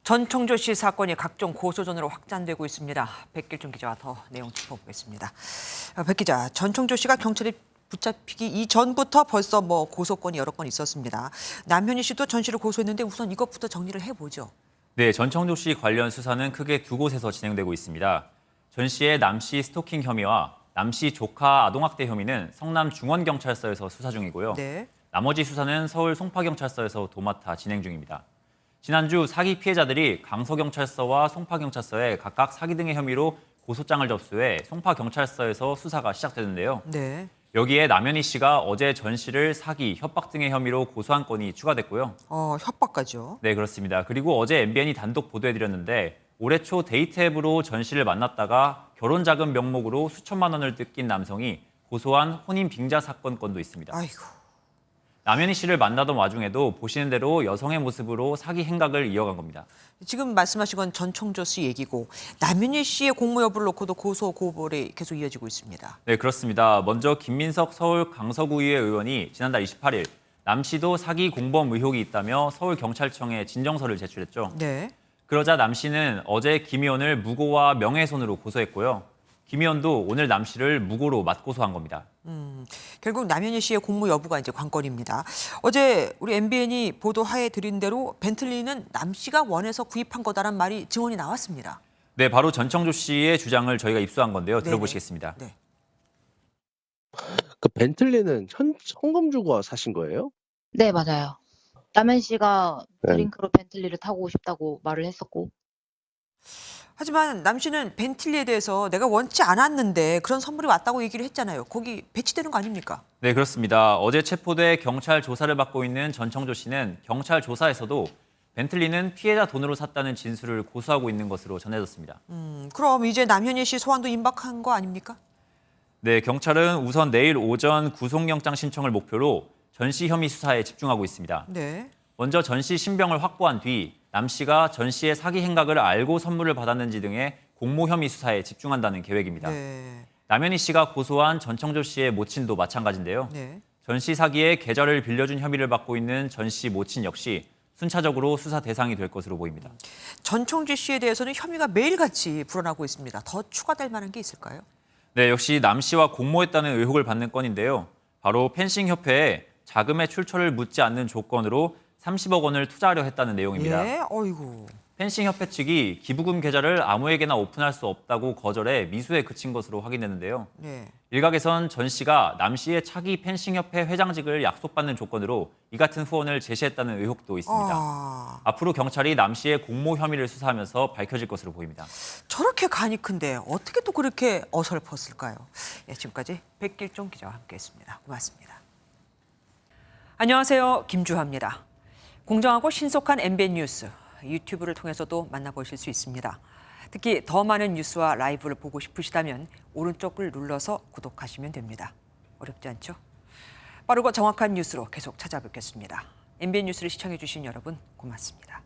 전청조 씨 사건이 각종 고소전으로 확장되고 있습니다. 백길준 기자와 더 내용 짚어보겠습니다. 백 기자, 전청조 씨가 경찰에 붙잡히기 이전부터 벌써 고소건이 여러 건 있었습니다. 남현희 씨도 전 씨를 고소했는데 우선 이것부터 정리를 해보죠. 네, 전청조 씨 관련 수사는 크게 두 곳에서 진행되고 있습니다. 전 씨의 남 씨 스토킹 혐의와 남 씨 조카 아동학대 혐의는 성남 중원경찰서에서 수사 중이고요. 네. 나머지 수사는 서울 송파경찰서에서 도맡아 진행 중입니다. 지난주 사기 피해자들이 강서경찰서와 송파경찰서에 각각 사기 등의 혐의로 고소장을 접수해 송파경찰서에서 수사가 시작되는데요. 네. 여기에 남현희 씨가 어제 전 씨를 사기, 협박 등의 혐의로 고소한 건이 추가됐고요. 협박까지요? 네, 그렇습니다. 그리고 어제 MBN이 단독 보도해드렸는데 올해 초 데이트 앱으로 전 씨를 만났다가 결혼 자금 명목으로 수천만 원을 뜯긴 남성이 고소한 혼인 빙자 사건 건도 있습니다. 아이고. 남현희 씨를 만나던 와중에도 보시는 대로 여성의 모습으로 사기 행각을 이어간 겁니다. 지금 말씀하신 건 전청조 씨 얘기고 남현희 씨의 공모 여부를 놓고도 고소 고발이 계속 이어지고 있습니다. 네, 그렇습니다. 먼저 김민석 서울 강서구의회 의원이 지난달 28일 남 씨도 사기 공범 의혹이 있다며 서울경찰청에 진정서를 제출했죠. 네. 그러자 남 씨는 어제 김 의원을 무고와 명예훼손으로 고소했고요. 김 의원도 오늘 남 씨를 무고로 맞고소한 겁니다. 결국 남현희 씨의 공모 여부가 이제 관건입니다. 어제 우리 MBN이 보도하에 드린 대로 벤틀리는 남 씨가 원해서 구입한 거다란 말이 증언이 나왔습니다. 네, 바로 전청조 씨의 주장을 저희가 입수한 건데요. 네네. 들어보시겠습니다. 네. 그 벤틀리는 현금 주고 사신 거예요? 네, 맞아요. 남현 씨가 네. 드링크로 벤틀리를 타고 싶다고 말을 했었고. 하지만 남 씨는 벤틀리에 대해서 내가 원치 않았는데 그런 선물이 왔다고 얘기를 했잖아요. 거기 배치되는 거 아닙니까? 네, 그렇습니다. 어제 체포돼 경찰 조사를 받고 있는 전청조 씨는 경찰 조사에서도 벤틀리는 피해자 돈으로 샀다는 진술을 고수하고 있는 것으로 전해졌습니다. 그럼 이제 남현희 씨 소환도 임박한 거 아닙니까? 네, 경찰은 우선 내일 오전 구속영장 신청을 목표로 전 씨 혐의 수사에 집중하고 있습니다. 네. 먼저 전 씨 신병을 확보한 뒤 남 씨가 전 씨의 사기 행각을 알고 선물을 받았는지 등의 공모 혐의 수사에 집중한다는 계획입니다. 네. 남현희 씨가 고소한 전청조 씨의 모친도 마찬가지인데요. 네. 전 씨 사기에 계좌를 빌려준 혐의를 받고 있는 전 씨 모친 역시 순차적으로 수사 대상이 될 것으로 보입니다. 전청주 씨에 대해서는 혐의가 매일같이 불어나고 있습니다. 더 추가될 만한 게 있을까요? 네, 역시 남 씨와 공모했다는 의혹을 받는 건인데요. 바로 펜싱협회에 자금의 출처를 묻지 않는 조건으로 30억 원을 투자하려 했다는 내용입니다. 예, 어이구. 펜싱협회 측이 기부금 계좌를 아무에게나 오픈할 수 없다고 거절해 미수에 그친 것으로 확인됐는데요. 네. 일각에선 전 씨가 남 씨의 차기 펜싱협회 회장직을 약속받는 조건으로 이 같은 후원을 제시했다는 의혹도 있습니다. 앞으로 경찰이 남 씨의 공모 혐의를 수사하면서 밝혀질 것으로 보입니다. 저렇게 간이 큰데 어떻게 또 그렇게 어설펐을까요? 예, 지금까지 백길종 기자와 함께했습니다. 고맙습니다. 안녕하세요, 김주하입니다. 공정하고 신속한 MBN 뉴스, 유튜브를 통해서도 만나보실 수 있습니다. 특히 더 많은 뉴스와 라이브를 보고 싶으시다면 오른쪽을 눌러서 구독하시면 됩니다. 어렵지 않죠? 빠르고 정확한 뉴스로 계속 찾아뵙겠습니다. MBN 뉴스를 시청해주신 여러분 고맙습니다.